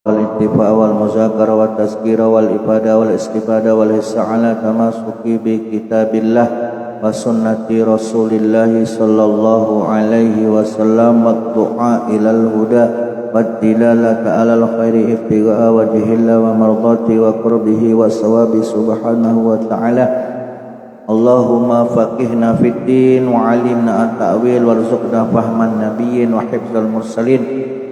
والاتفاء والمذاكرة والتذكير والإفادة والاستفادة والحث على تمسك بكتاب الله وسنة رسول الله صلى الله عليه وسلم والدعاء إلى الهدى والدلالة على الخير ابتغاء وجه الله ومرضاته وقربه والثواب سبحانه وتعالى. اللهم فقهنا في الدين وعلمنا التأويل وارزقنا فهم النبيين وحفظ المرسلين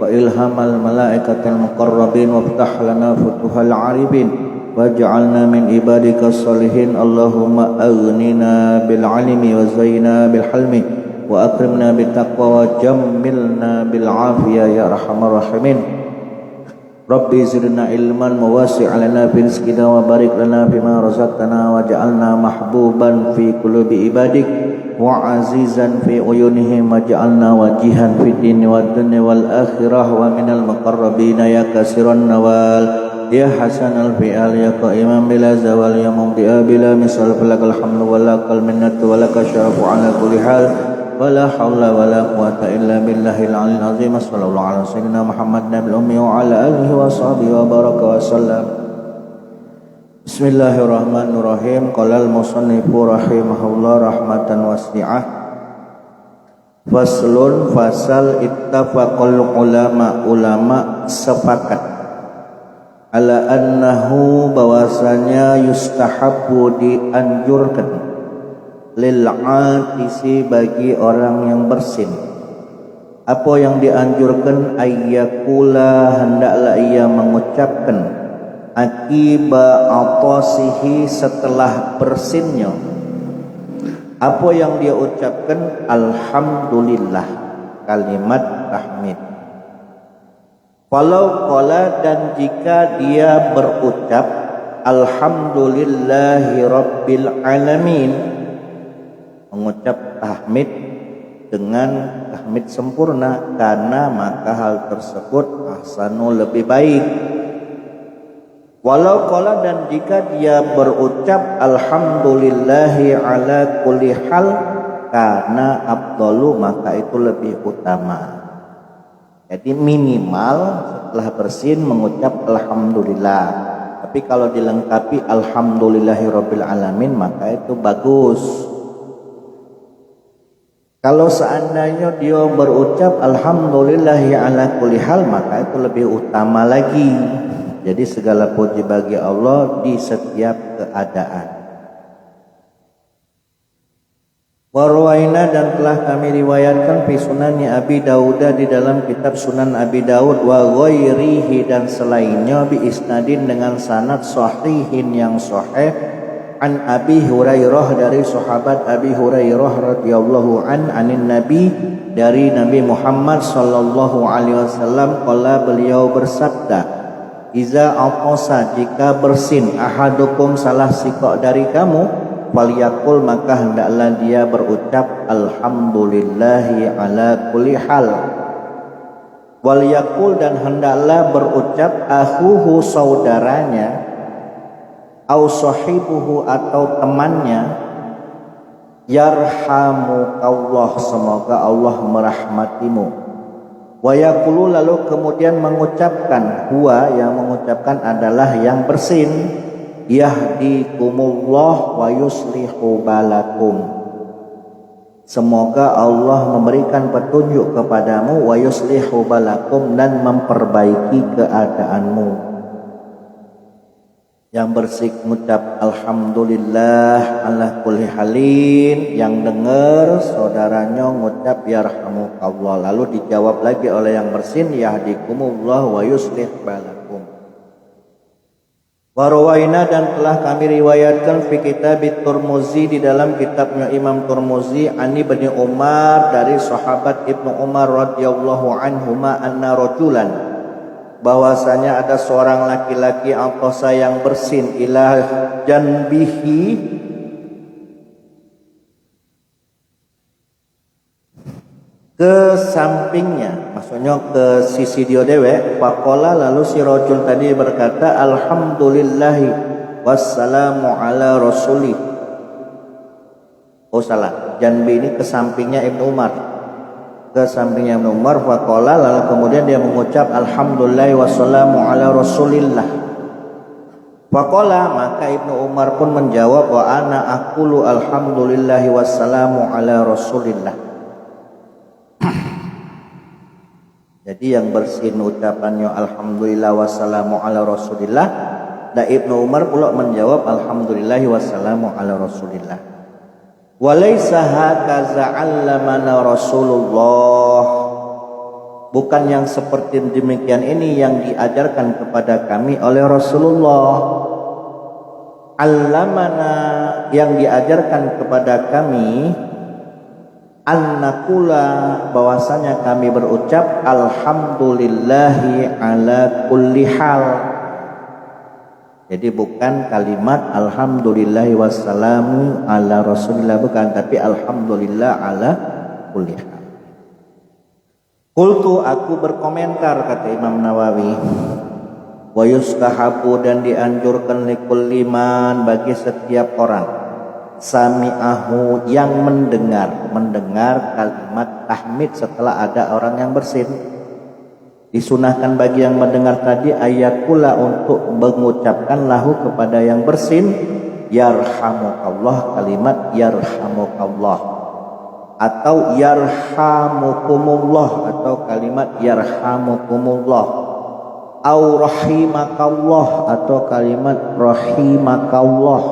وإلهام الملائكة المقربين وافتح لنا فتوح العارفين واجعلنا من عبادك الصالحين. اللهم أغننا بالعلم وزينا بالحلم وأكرمنا بالتقوى وجملنا بالعافية يا أرحم الراحمين. Rabbi zidna ilman wawasi' lana fi rizqina wa barik lana fima razaqtana waj'alna mahbuban fi qulubi ibadik wa azizan fi uyunihim waj'alna wajihan fi dini wad dunya wal akhirah wa minal muqarrabin ya kasiran nawal ya hasanal fi'al ya qa'iman bila zawal ya mumti'a bila misal falakal hamdu walakal minnatu walakal syarafu ala kulli hal wala haula wala quwata illa billahil aliyil azim. Sallallahu alaihi wasallam Muhammad nabil ummi wa ala alihi wa sahbihi wa baraka wa sallam. Bismillahirrahmanirrahim. Qala al-musannifu rahimahullah rahmatan wasi'ah. Faslun fasal ittafaqul ulama sepakat ala annahu bahwasanya yustahabbu dianjurkan lil atisi bagi orang yang bersin. Apa yang dianjurkan? Ayyakula hendaklah ia mengucapkan akiba atasihi setelah bersinnya. Apa yang dia ucapkan? Alhamdulillah, kalimat tahmid. Walau qala dan jika dia berucap alhamdulillahi rabbil alamin, mengucap tahmid dengan tahmid sempurna, karena maka hal tersebut ahsanu lebih baik. Walau qala dan jika dia berucap alhamdulillahi ala kulli hal, karena afdalu maka itu lebih utama. Jadi minimal setelah bersin mengucap alhamdulillah. Tapi kalau dilengkapi alhamdulillahi rabbil alamin maka itu bagus. Kalau seandainya dia berucap alhamdulillahi ala kulli hal maka itu lebih utama lagi. Jadi segala puji bagi Allah di setiap keadaan. Warwaina dan telah kami riwayatkan fi sunani Abi Dawud di dalam kitab Sunan Abi Dawud wa ghairihi dan selainnya bi isnadin dengan sanad sahihin yang sahih an Abi Hurairah dari sahabat Abi Hurairah radhiyallahu anin Nabi dari Nabi Muhammad sallallahu alaihi wasallam qala beliau bersabda iza aqasa jika bersin ahadukum salah sikok dari kamu falyakul maka hendaklah dia berucap alhamdulillahi ala kulli hal wal yakul dan hendaklah berucap akhuhu saudaranya au sahibuhu atau temannya yarhamukallah semoga Allah merahmatimu wa yaqulu lalu kemudian mengucapkan huwa yang mengucapkan adalah yang bersin yahdikumullah wa yuslihu balakum semoga Allah memberikan petunjuk kepadamu wa yuslihu balakum dan memperbaiki keadaanmu. Yang bersik mengucap alhamdulillah ala kulli halin, yang dengar saudaranya mengucap yarhamukallah, lalu dijawab lagi oleh yang bersin yahdikumullah wa yuslih balakum. Warwaina dan telah kami riwayatkan fi kitab Tirmizi di dalam kitabnya Imam Tirmizi ani Ibnu Umar dari sahabat Ibnu Umar radhiyallahu anhuma anna rajulan bahwasanya ada seorang laki-laki aqasa yang bersin ila janbihi ke sampingnya, maksudnya ke sisi dia dewe. Faqala lalu si rajul tadi berkata alhamdulillahi wassalamu ala rasulih. Oh salah, janbi ini ke sampingnya Ibnu Umar. ke sampingnya Ibnu Umar, faqala, lalu kemudian dia mengucap alhamdulillah wassalamu ala rasulillah. Faqala, maka Ibnu Umar pun menjawab, wa ana aqulu alhamdulillah wassalamu ala rasulillah. Jadi yang bersin ucapannya alhamdulillah wassalamu ala rasulillah, dan Ibnu Umar pula menjawab alhamdulillah wassalamu ala rasulillah. Walaysa hakaza 'allamana Rasulullah. Bukan yang seperti demikian ini yang diajarkan kepada kami oleh Rasulullah. Allamana, yang diajarkan kepada kami, an-naqula, bahwasanya kami berucap alhamdulillahi ala kulli hal. Jadi bukan kalimat alhamdulillahi wassalamu ala rasulillah, bukan, tapi alhamdulillah ala kulli hal. Qultu, aku berkomentar, kata Imam Nawawi, wa yustahabu, dan dianjurkan likulli man, bagi setiap orang, sami'ahu, yang mendengar kalimat tahmid setelah ada orang yang bersin. Disunahkan bagi yang mendengar tadi ayakula, untuk mengucapkan lahu kepada yang bersin, yarhamukallah, kalimat yarhamukallah, atau yarhamukumullah, atau kalimat yarhamukumullah, au rahimakallah, atau kalimat rahimakallah,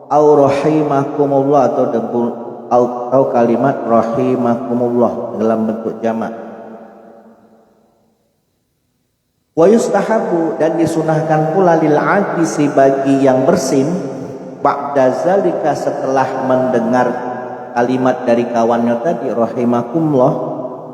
au rahimakumullah, atau kalimat rahimakumullah dalam bentuk jamak. Wa yustahabu, dan disunahkan pula lil ajisi, bagi yang bersin, ba'da zalika, setelah mendengar kalimat dari kawannya tadi rahimakumullah,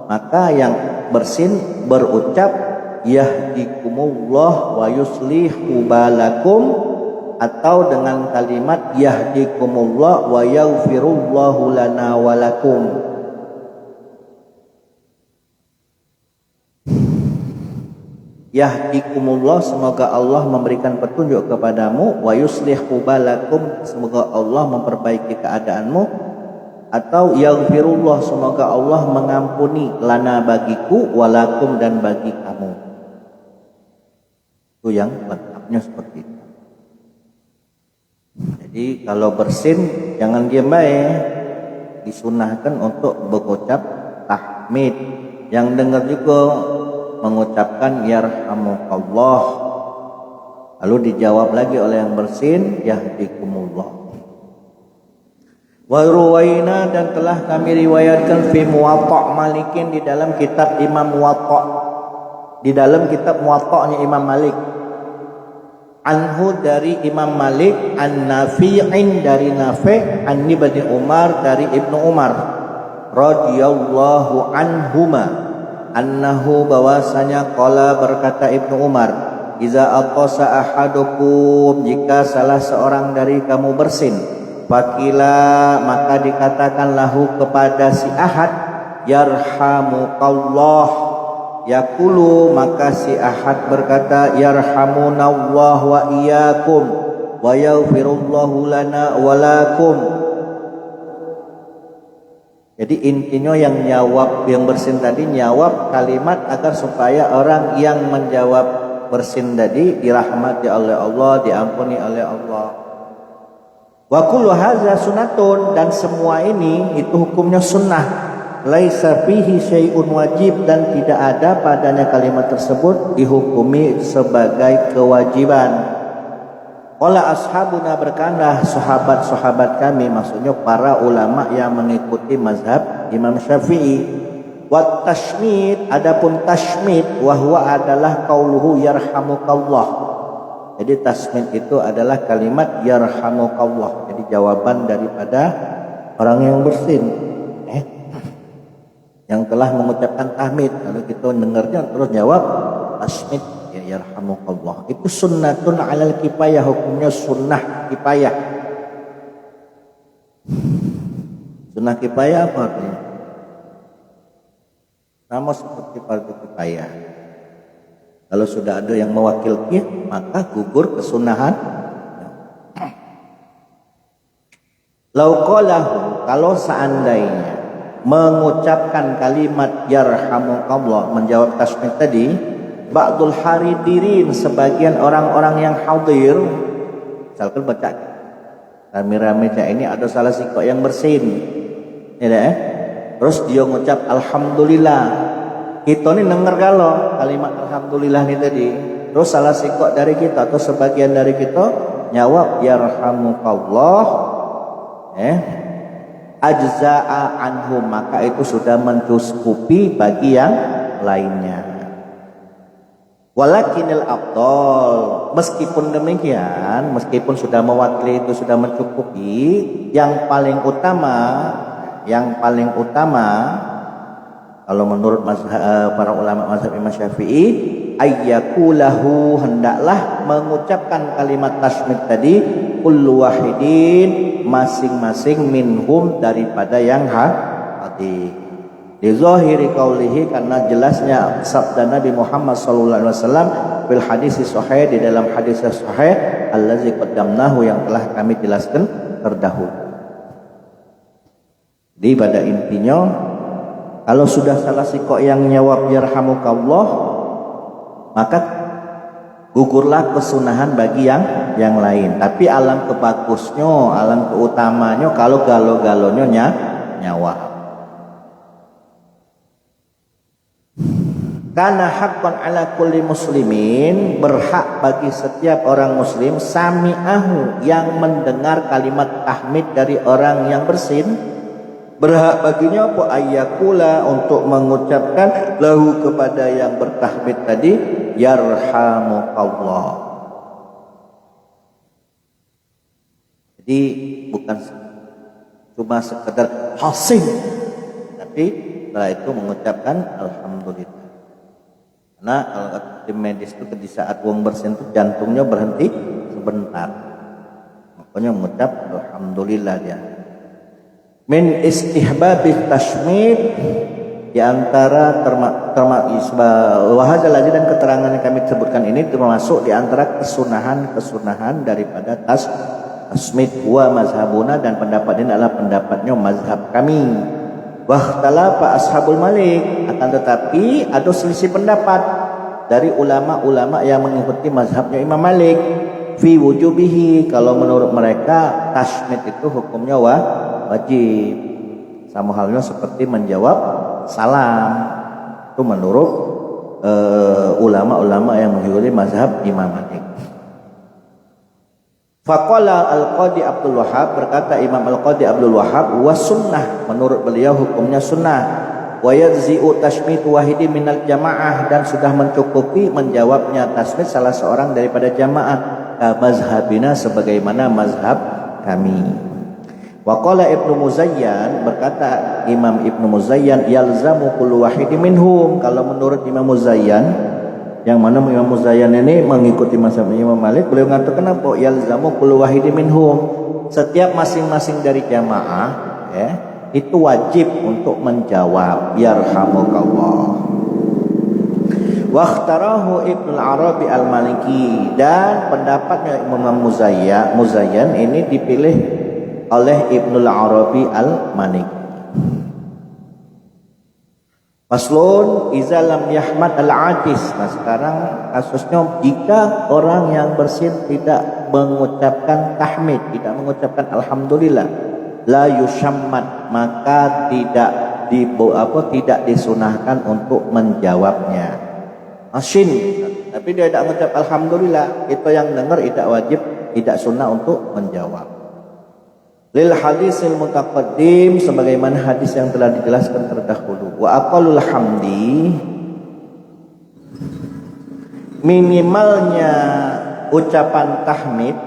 maka yang bersin berucap yahdikumullah wa yuslihu balakum, atau dengan kalimat yahdikumullah wa yaghfirullahu lana wa lakum. Yahdikumullah, semoga Allah memberikan petunjuk kepadamu, wa yuslihu balakum, semoga Allah memperbaiki keadaanmu, atau yaghfirullah, semoga Allah mengampuni, lana, bagiku, walakum, dan bagi kamu. Itu yang lengkapnya seperti itu. Jadi kalau bersin jangan diam baik, disunahkan untuk mengucap tahmid. Yang dengar juga mengucapkan yarhamukallah, lalu dijawab lagi oleh yang bersin yahdikumullah. Wa ruwaina, dan telah kami riwayatkan fi Muwatta' Malikin, di dalam kitab Imam Muwatta', di dalam kitab Muwatta'nya Imam Malik, anhu, dari Imam Malik, an Nafi'in, dari Nafi', an Ibnu Umar, dari Ibnu Umar radhiyallahu anhuma, annahu, bahwasanya qala, berkata Ibnu Umar, iza aqasa ahadukum, jika salah seorang dari kamu bersin, fakila, maka dikatakan lahu kepada si ahad, yarhamukallah, yaqulu, maka si ahad berkata yarhamunallah wa iyyakum wa yaghfirullahu lana wa lakum. Jadi intinya yang nyawab, yang bersin tadi nyawab kalimat agar supaya orang yang menjawab bersin tadi dirahmati oleh Allah, diampuni oleh Allah. Wa kullu hadza sunnatun, dan semua ini itu hukumnya sunnah. Laisa fihi syai'un wajib, dan tidak ada padanya kalimat tersebut dihukumi sebagai kewajiban. Qala ashabuna, berkata sahabat-sahabat kami, maksudnya para ulama yang mengikuti mazhab Imam Syafi'i. Wa tashmid, adapun tashmid, wahwa adalah qauluhu yarhamukallah. Jadi tasmid itu adalah kalimat yarhamukallah, jadi jawaban daripada orang yang bersin, yang telah mengucapkan tahmid. Kalau kita dengarnya terus jawab tasmid, ya yarhamukallah. Itu sunnatun alal kifayah, hukumnya sunnah kifayah. Sunnah kifayah apa artinya? Sama seperti fardu kifayah. Kalau sudah ada yang mewakilkan, maka gugur kesunahan. Lau qalahu, kalau seandainya mengucapkan kalimat yarhamukallah, menjawab tasmid tadi, ba'dul haridirin, sebagian orang-orang yang hadir, misalkan baca rame-rame cak ini ada salah sikok yang bersin, ya, terus dia ngucap alhamdulillah, kita ni denger kalau kalimat alhamdulillah ni tadi, terus salah sikok dari kita atau sebagian dari kita nyawab yarhamukallah, ajza'a anhum, maka itu sudah mencukupi bagi yang lainnya. Walakinil afdal, meskipun demikian, meskipun sudah mewakili itu sudah mencukupi, yang paling utama kalau menurut para ulama mazhab Imam Syafi'i, ayyakulahu, hendaklah mengucapkan kalimat tasmid tadi kullu wahidin, masing-masing minhum, daripada yang hadir. Di zahiri qaulihi, karena jelasnya sabda Nabi Muhammad sallallahu alaihi wasallam fil hadis sahih, di dalam hadis sahih allazi qaddamnahu, yang telah kami jelaskan terdahulu. Jadi pada intinya, kalau sudah salah sikok yang nyawab yarhamukallah, maka gugurlah kesunahan bagi yang lain. Tapi alam kebagusnya, alam keutamanya kalau galo-galonya nyawa. Karena haqqan ala kulli muslimin, berhak bagi setiap orang muslim, sami'ahu, yang mendengar kalimat tahmid dari orang yang bersin, berhak baginya apa? Ayyakula, untuk mengucapkan lahu, kepada yang bertahmid tadi, yarhamukallah. Jadi bukan cuma sekedar hasim, tapi setelah itu mengucapkan alhamdulillah. Karena kalau di medis itu di saat wong bersin itu jantungnya berhenti sebentar, makanya mengucap alhamdulillah dia. Min istihbabit tashmid, di antara wahazal dan keterangan yang kami sebutkan ini termasuk di antara kesunahan daripada tasmid wa mazhabuna, dan pendapat ini adalah pendapatnya mazhab kami. Wahtalafa ashabul malik, akan tetapi ada selisih pendapat dari ulama-ulama yang mengikuti mazhabnya Imam Malik fi wujubihi, kalau menurut mereka tasmid itu hukumnya wajib, sama halnya seperti menjawab salam, itu menurut ulama-ulama yang mengikuti mazhab Imam Malik. Faqala Al-Qadi Abdul Wahhab, berkata Imam Al-Qadi Abdul Wahhab, wa sunnah, menurut beliau hukumnya sunnah, wa yajzi'u tashmid wahidi minal jamaah, dan sudah mencukupi menjawabnya tasmid salah seorang daripada jamaah, mazhabina, sebagaimana mazhab kami. Wa qala Ibnu Muzayyan, berkata Imam Ibnu Muzayyan, yalzamu kullu wahidi minhum, kalau menurut Imam Muzayyan, yang mana Imam Muzayyan ini mengikuti mazhab Imam Malik, beliau mengatakan apa? Yalzamu kullu wahidi minhum, setiap masing-masing dari jamaah itu wajib untuk menjawab yarhamukallah. Wa ikhtarahu Ibnu Arabi Al-Maliki, dan pendapatnya Imam Muzayyan ini dipilih oleh Ibnu Arabi Al-Maliki. Faslun iza lam yahmad al-adis. Nah, sekarang kasusnya jika orang yang bersin tidak mengucapkan tahmid, tidak mengucapkan alhamdulillah, la yusyammat, maka tidak disunahkan untuk menjawabnya. Asin, tapi dia tidak mengucap alhamdulillah, itu yang dengar tidak wajib, tidak sunnah untuk menjawab. Lil hadisil mutaqaddim, sebagaimana hadis yang telah dijelaskan terdahulu. Wa aqallul hamdi, minimalnya ucapan tahmid,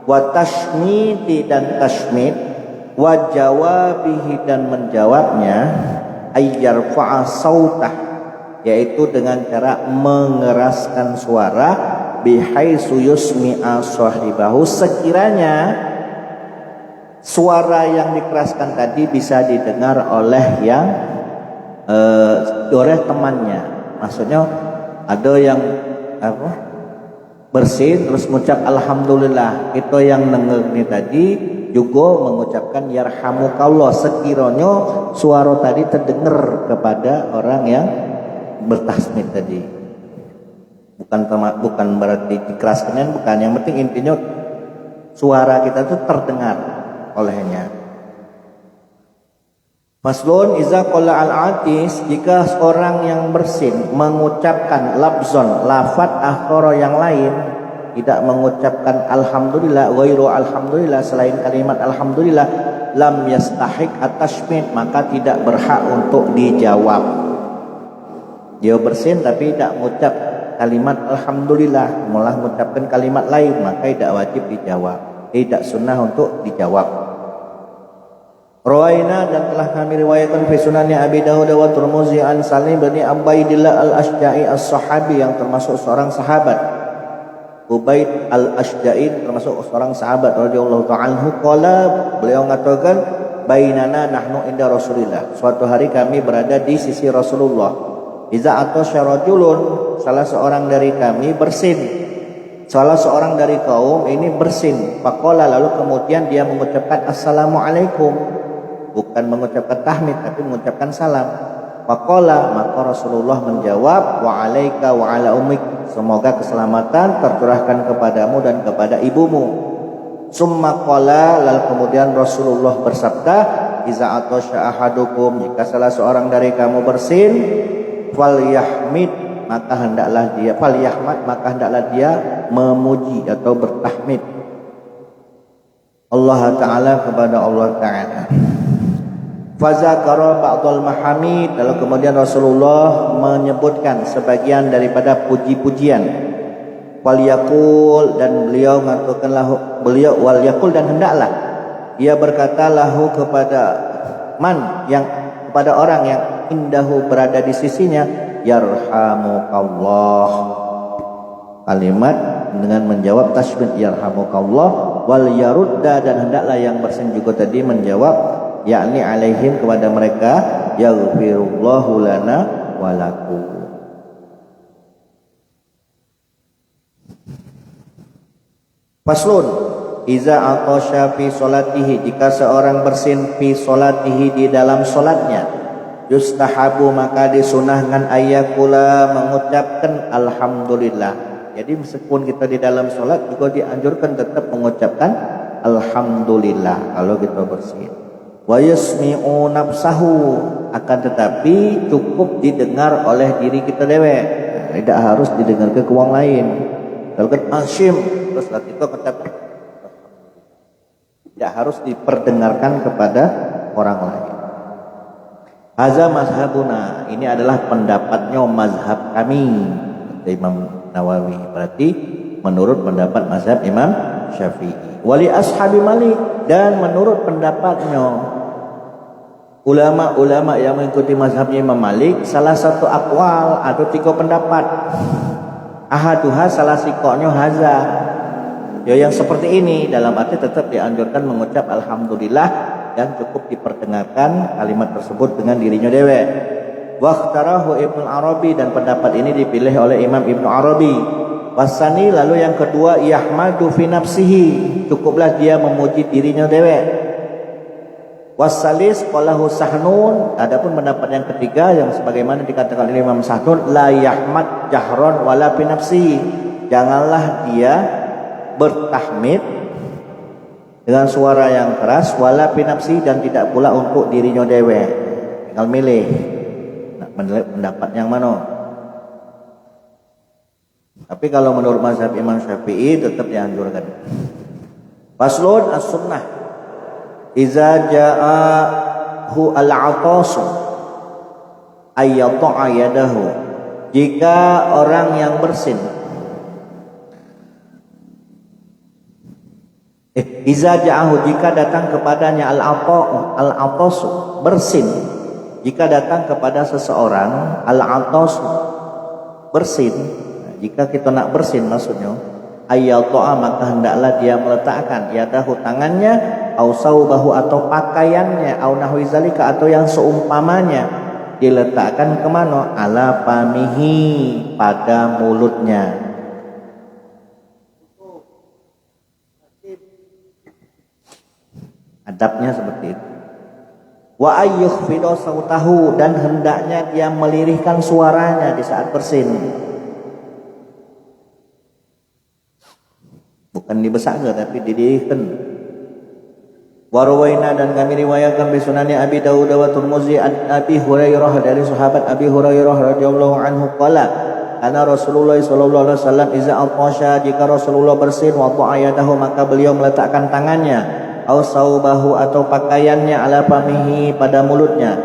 wa tashmidi, dan tashmid, wa jawabihi, dan menjawabnya, ayyarfa'a sautah, yaitu dengan cara mengeraskan suara, bihaitsu yusmi'a sahibahu, sekiranya suara yang dikeraskan tadi bisa didengar oleh oleh temannya. Maksudnya ada yang bersin terus mengucap alhamdulillah. Itu yang denger ni tadi juga mengucapkan yarhamukallah sekiranya suara tadi terdengar kepada orang yang bertasmid tadi. Bukan berarti dikeraskan, bukan. Yang penting intinya suara kita itu terdengar olehnya. Faslun iza qala al-atis, jika seorang yang bersin mengucapkan labzon lafaz akhara yang lain, tidak mengucapkan alhamdulillah ghairu alhamdulillah, selain kalimat alhamdulillah, lam yastahik at-tashmid, maka tidak berhak untuk dijawab. Dia bersin tapi tidak mengucap kalimat alhamdulillah, malah mengucapkan kalimat lain, maka tidak wajib dijawab, tidak sunnah untuk dijawab. Rawaina, dan telah kami riwayatkan fi sunannya Abi Dawud wa Tirmidzi an Salim bin Ubaidillah al-Ashja'i as-sahabi, yang termasuk seorang sahabat. Ubaid al-Ashja'i termasuk seorang sahabat radhiyallahu ta'ala anhu. Qala, beliau mengatakan, bainana nahnu inda Rasulillah, suatu hari kami berada di sisi Rasulullah. Iza atasya rajulun, salah seorang dari kami bersin, salah seorang dari kaum ini bersin. Faqala, lalu kemudian dia mengucapkan assalamualaikum, bukan mengucapkan tahmid tapi mengucapkan salam. Faqala, maka Rasulullah menjawab, wa alaika wa ala ummik, semoga keselamatan tercurahkan kepadamu dan kepada ibumu. Summa qala, lalu kemudian Rasulullah bersabda, iza atasya ahadukum, jika salah seorang dari kamu bersin, falyahmid, maka hendaklah dia falyahmad, maka hendaklah dia memuji atau bertahmid Allah Ta'ala, kepada Allah Ta'ala. Fazakara ba'dal mahamid, lalu kemudian Rasulullah menyebutkan sebagian daripada puji-pujian. Walyakul, dan beliau mengatakan lahu, beliau walyakul, dan hendaklah ia berkata lahu kepada man, yang kepada orang yang indahu berada di sisinya, yarhamukallah, kalimat dengan menjawab tasbih yarhamukallah. Wal yarudda, dan hendaklah yang bersin juga tadi menjawab, yakni alaihim, kepada mereka, yaghfirullahu lana walakum. Faslun iza atasya fi salatihi, jika seorang bersin fi salatihi, di dalam salatnya, yustahabu, maka disunahkan ayyakula, mengucapkan alhamdulillah. Jadi meskipun kita di dalam salat juga dianjurkan tetap mengucapkan alhamdulillah kalau kita bersin. Wa yasmi'u nafsahu, akan tetapi cukup didengar oleh diri kita dewe, tidak harus didengar ke orang lain. Kalau kan asyim terus kita katakan, tidak harus diperdengarkan kepada orang lain. Haza mazhabuna, ini adalah pendapatnya mazhab kami, Imam Nawawi, berarti menurut pendapat mazhab Imam Syafi'i. Wali ashabi Malik, dan menurut pendapatnya ulama-ulama yang mengikuti mazhabnya Imam Malik, salah satu akwal atau 3 pendapat. Ahaduha, salah sikoknya haza, ya yang seperti ini, dalam arti tetap dianjurkan mengucap alhamdulillah dan cukup diperdengarkan kalimat tersebut dengan dirinya dewe. Waqtarahu Ibnu Arabi, dan pendapat ini dipilih oleh Imam Ibnu Arabi. Wasani, lalu yang kedua, yahmadu fi nafsihi, cukuplah dia memuji dirinya dewe. Wasalis qalahu Sahnun, adapun pendapat yang ketiga yang sebagaimana dikatakan oleh Imam Sahnun, la yahmad jahron wala fi nafsihi, janganlah dia bertahmid dengan suara yang keras, wala fi nafsihi, dan tidak pula untuk dirinya dewe. Tinggal milih pendapat yang mana. Tapi kalau menurut mazhab Imam Syafi'i tetap dianjurkan. Faslun as-sunnah iza ja'ahu al-'atasu ayyata'a yadahu, jika orang yang bersin iza ja'ahu, jika datang kepadanya al-'atasu, bersin, jika datang kepada seseorang al-'atasu, bersin, jika kita nak bersin maksudnya, ayyata'a, maka hendaklah dia meletakkan yadahu, tangannya, au saubahu, atau pakaiannya, au nahwi zalika, atau yang seumpamanya, diletakkan kemana? Ala famihi, pada mulutnya. Adabnya seperti itu. Wa ayyukhfidu sautahu, dan hendaknya dia melirihkan suaranya di saat bersin. Bukan dibesarkan tapi didirikan. Warwaina, dan kami riwayatkan bi sunani Abi Dawud wa Tirmidzi an Abi Hurairah, dari sahabat Abi Hurairah radhiyallahu anhu qala, ana Rasulullah sallallahu alaihi wasallam iza atasha, jika Rasulullah bersin, wa ta'ayadahu, maka beliau meletakkan tangannya, au saubahu, atau pakaiannya, ala famihi, pada mulutnya,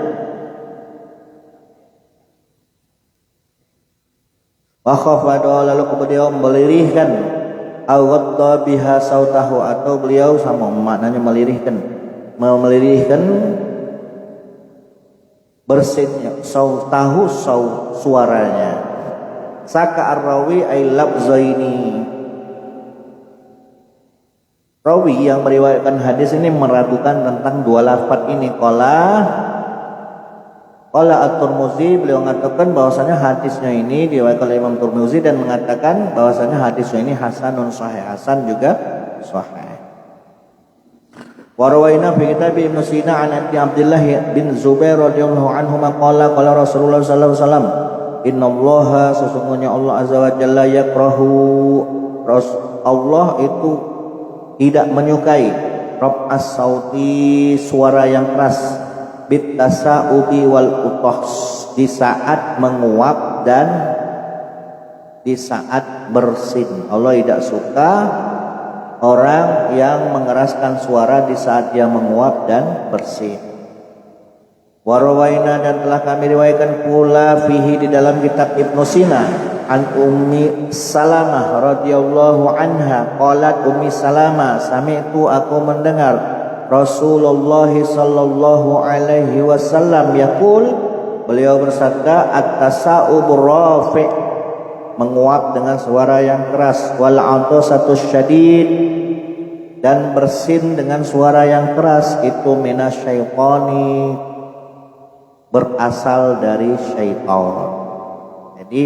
wa khafada, lalu beliau melirihkan, au ghadda biha sautahu, atau beliau sama maknanya melirihkan bersinnya, sautahu, suaranya. Saka ar-rawi ay labzaini, rawi yang meriwayatkan hadis ini meragukan tentang dua lafaz ini. Qala at-Tirmidzi, beliau mengatakan bahwasanya hadisnya ini diriwayatkan oleh Imam Tirmidzi dan mengatakan bahwasanya hadisnya ini hasanun sahih, hasan juga sahih. Wa rawaina fi kitab Ibnu Sina an Abdullah bin Zubair radhiyallahu anhu qala qala Rasulullah sallallahu alaihi wasallam, innallaha, sesungguhnya Allah azza wa jalla, yakrahu, Allah itu tidak menyukai raf'as sauti, suara yang keras, bitasaubi wal uths, di saat menguap dan di saat bersin. Allah tidak suka orang yang mengeraskan suara di saat dia menguap dan bersin. Warawaina, dan telah kami riwayatkan pula fihi, di dalam kitab Ibnu Sina, an Ummi Salamah radhiyallahu anha qalat, Ummi Salamah, sami'tu, aku mendengar Rasulullah sallallahu alaihi wasallam yaqul, beliau bersabda, at-tasa'ubur rafi', menguap dengan suara yang keras, wal 'atasatus syadid, dan bersin dengan suara yang keras, itu minasyaitani, berasal dari syaitan. Jadi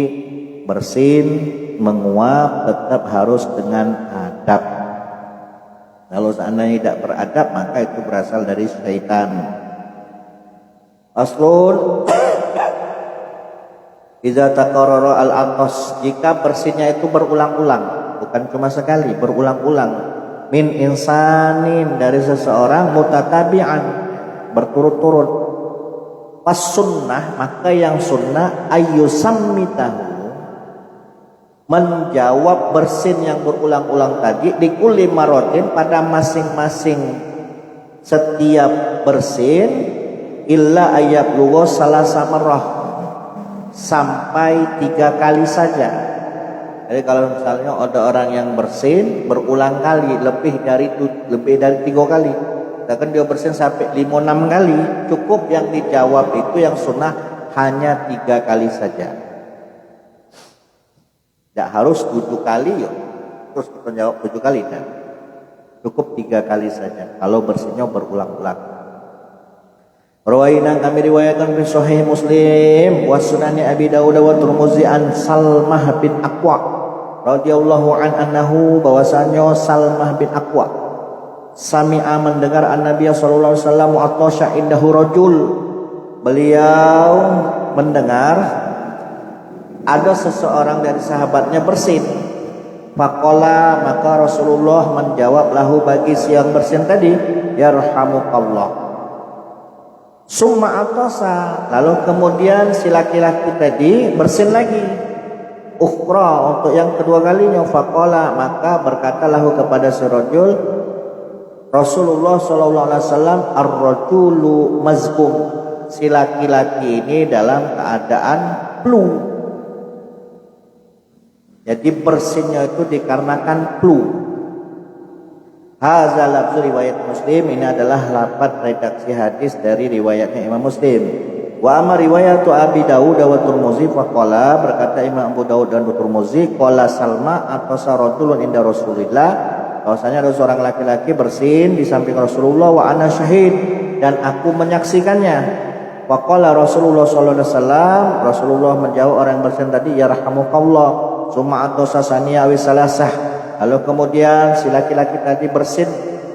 bersin, menguap tetap harus dengan adab. Kalau seandainya tidak beradab, maka itu berasal dari syaitan. Aslun iza takarrara al-atas, jika bersinnya itu berulang-ulang, bukan cuma sekali, berulang-ulang, min insanin, dari seseorang, mutatabi'an, berturut-turut, pas sunnah, maka yang sunnah ayyusammitahu, menjawab bersin yang berulang-ulang tadi, di kulli marotin, pada masing-masing setiap bersin, illa ayyabluwa salasa marrah, sampai 3 kali saja. Jadi kalau misalnya ada orang yang bersin berulang kali, lebih dari 3 kali, bahkan dia bersin sampai 5-6 kali, cukup yang dijawab itu yang sunnah hanya 3 kali saja. Tidak harus 7 kali ya, terus kita jawab 7 kali, dan cukup 3 kali saja kalau bersinnya berulang-ulang. Rawaina, kami riwayatkan fi sahih Muslim wa sunani Abi Dawud wa Tirmidzi an Salmah bin Aqwa radhiyallahu anhu, bahwasanya Salmah bin Aqwa sami'a, mendengar an-Nabiy sallallahu alaihi wasallam atasya indahu rajul, beliau mendengar ada seseorang dari sahabatnya bersin. Faqala, maka Rasulullah menjawab lahu, bagi siang bersin tadi, yarhamukallah. Summa atasa, lalu kemudian si laki-laki tadi bersin lagi, ukhra, untuk yang kedua kalinya. Faqala, maka berkata lahu kepada si rajul, Rasulullah sallallahu alaihi wasallam, ar-rajulu mazkum, si laki-laki ini dalam keadaan flu. Jadi bersinnya itu dikarenakan flu. Hadza lafzu riwayat Muslim, ini adalah lafaz redaksi hadis dari riwayatnya Imam Muslim. Wa amma riwayatu Abi Dawud wa Tirmidzi faqala, berkata Imam Abu Dawud dan Tirmidzi, qala Salma atau saratulun inda Rasulillah, bahwasanya ada seorang laki-laki bersin di samping Rasulullah, wa ana syahid, dan aku menyaksikannya. Faqala Rasulullah sallallahu alaihi wasallam, Rasulullah menjawab orang yang bersin tadi, yarhamukallah. Summa atau sasaniya awi salasah, lalu kemudian si laki-laki tadi bersin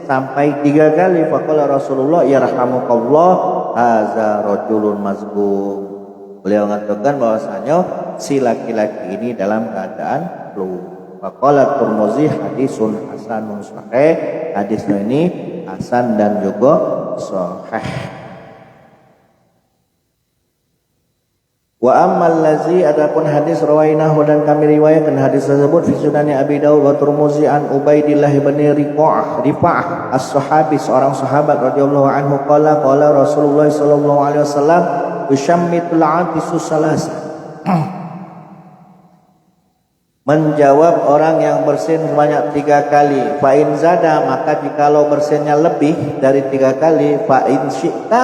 sampai 3 kali. Faqala Rasulullah yarhamukallah hadza rajulun mazbum. Beliau mengatakan bahwasanya si laki-laki ini dalam keadaan flu. Faqala Tirmizi hadisun hasanun sahih. Hadisnya ini hasan dan juga sahih. Wa ammal ladzi adapun hadis rawainahu dan kami riwayatkan hadis tersebut fi sunani Abi Dawud wa Tirmizi an Ubaidillah bin Rifa'ah as-sahabi seorang sahabat radhiyallahu anhu qala Rasulullah sallallahu alaihi wasallam yushammitul 'atisu salasa. Menjawab orang yang bersin sebanyak 3 kali. Fa in zada maka jikalau bersinnya lebih dari 3 kali, fa in syi'ta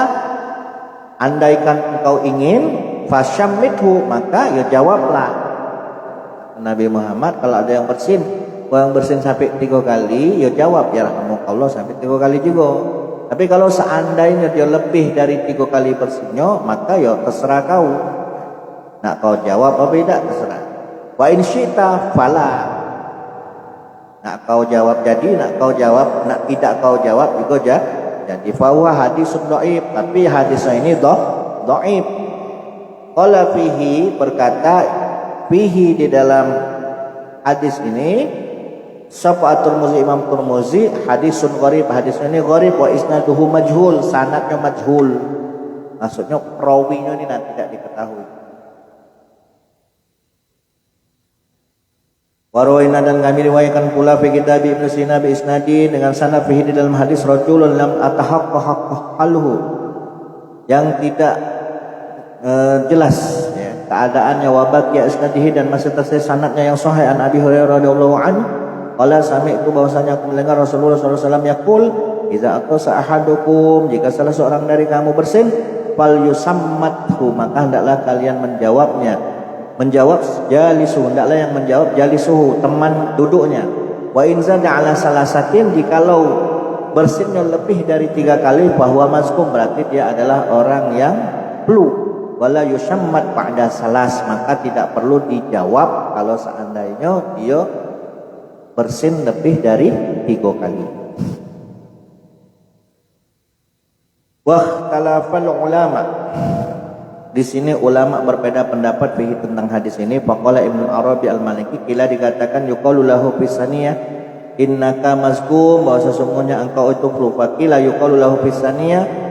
andaikan engkau ingin, fashammithu maka ya jawablah. Nabi Muhammad kalau ada yang bersin sampai 3 kali, ya jawab ya rahmukallah sampai 3 kali juga. Tapi kalau seandainya dia lebih dari 3 kali bersinnya, maka ya terserah kau. Nak kau jawab apa tidak terserah. Wa in syi'ta fala. Nak kau jawab jadi, nak kau jawab, nak tidak kau jawab juga jadi. Fa huwa hadisun dhaif, tapi hadisnya ini dhaif. Qala fihi berkata fihi di dalam hadis ini sapa Tirmizi Imam Tirmizi hadisun gharib, hadisnya ini gharib wa isnaduhu majhul, sanadnya majhul. Maksudnya perawinya ini tidak diketahui. Warwaina dan kami riwayatkan pula fi kitab Ibnu Sina bi isnadi dengan sanad fihi di dalam hadis rajulun lam atahaqqaq haluhu, yang tidak jelas ya, keadaannya, wabak ya isnadihi dan masih tersisa sanadnya yang sahih an Abi Hurairah radhiyallahu anhu qala sami'tu bahwasanya aku mendengar Rasulullah sallallahu alaihi wasallam yaqul idza aqsa ahadukum, jika salah seorang dari kamu bersin fal yusammathu maka hendaklah kalian menjawab jalisuhu, hendaklah yang menjawab jalisuhu, teman duduknya. Wa in zada ala salasatin, jikalau bersinnya lebih dari 3 kali bahwa mazkum, berarti dia adalah orang yang flu. Wala yusammat ba'da salas, maka tidak perlu dijawab kalau seandainya dia bersin lebih dari 3 kali. Wa talafal ulama, di sini ulama berbeda pendapat tentang hadis ini. Faqala Ibnu Arabi Al-Maliki, kila dikatakan yuqalu lahu fisaniyah innaka mazkum, bahwa sesungguhnya engkau itu flu. Faqila yuqalu lahu fisaniyah,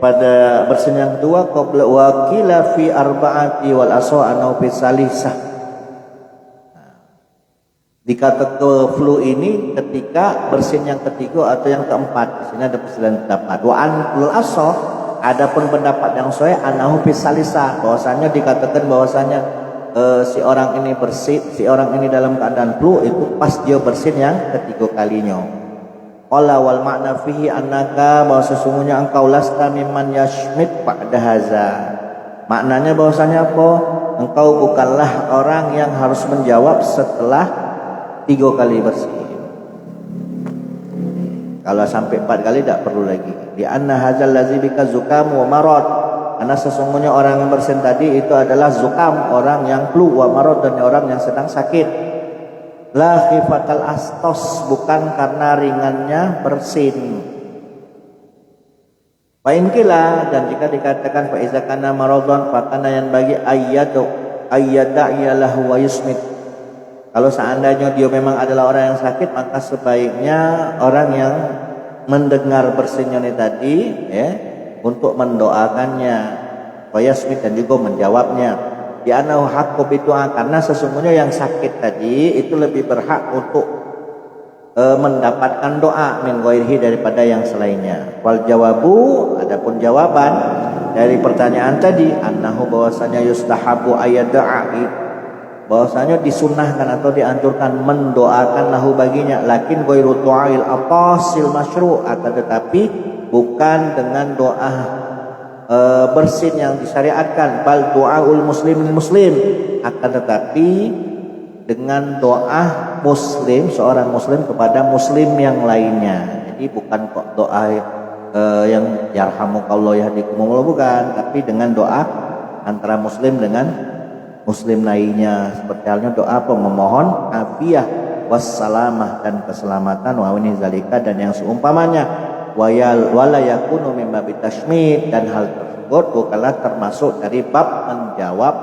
pada bersin yang kedua, qabla wa qila fi arba'ati wal aswa anau fi salisah. Dikata flu ini ketika bersin yang ketiga atau yang keempat. Di sini ada perselisihan pendapat. Wa anul aswa, adapun pendapat yang sahih anahu fisalisa, bahwasanya dikatakan bahwasanya si orang ini dalam keadaan flu itu pas dia bersin yang ketiga kalinya. Qala wal makna fihi annaka, bahwa sesungguhnya engkau lasta mimman yashmit ba'da haza. Maknanya bahwasanya apa? Engkau bukanlah orang yang harus menjawab setelah 3 kali bersin. Kalau sampai 4 kali tidak perlu lagi. Di anna hadzal ladzi bika zukam wa marad, karena sesungguhnya orang yang bersin tadi itu adalah zukam, orang yang flu, wa marad, dan orang yang sedang sakit. La khifatal astos, bukan karena ringannya bersin. Fa in kila, dan jika dikatakan fa iza kana maradhan fa kana yang bagi ayyada lahu wa yusmit. Kalau seandainya dia memang adalah orang yang sakit, maka sebaiknya orang yang mendengar bersinnya ini tadi ya, untuk mendoakannya, wayasmit, dan juga menjawabnya. Di anahu haqqu bidu'a, karena sesungguhnya yang sakit tadi itu lebih berhak untuk mendapatkan doa min ghairihi, daripada yang selainnya. Wal jawabu, adapun jawaban dari pertanyaan tadi, annahu, bahwasanya yustahabu ayada'i, bahwasanya disunahkan atau dianjurkan mendoakan lahu baginya, lakin ghairu du'ail atasil masyru', akan tetapi bukan dengan doa bersin yang disyariatkan, bal du'aul muslimin muslim, akan tetapi dengan doa muslim, seorang muslim kepada muslim yang lainnya. Jadi bukan kok doa yang yarhamukallah yahdikumullah, bukan, tapi dengan doa antara muslim dengan muslim lainnya, seperti halnya doa apa, memohon afiah wassalamah dan keselamatan, wa ini zalika dan yang seumpamanya, wala yakunu min babi tashmid dan hal tersebut bukanlah termasuk dari bab menjawab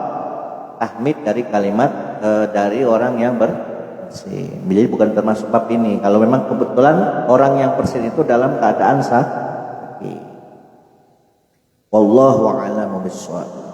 tahmid dari kalimat dari orang yang bersin. Jadi bukan termasuk bab ini kalau memang kebetulan orang yang bersin itu dalam keadaan sakit. Wallahu a'lamu bissawab.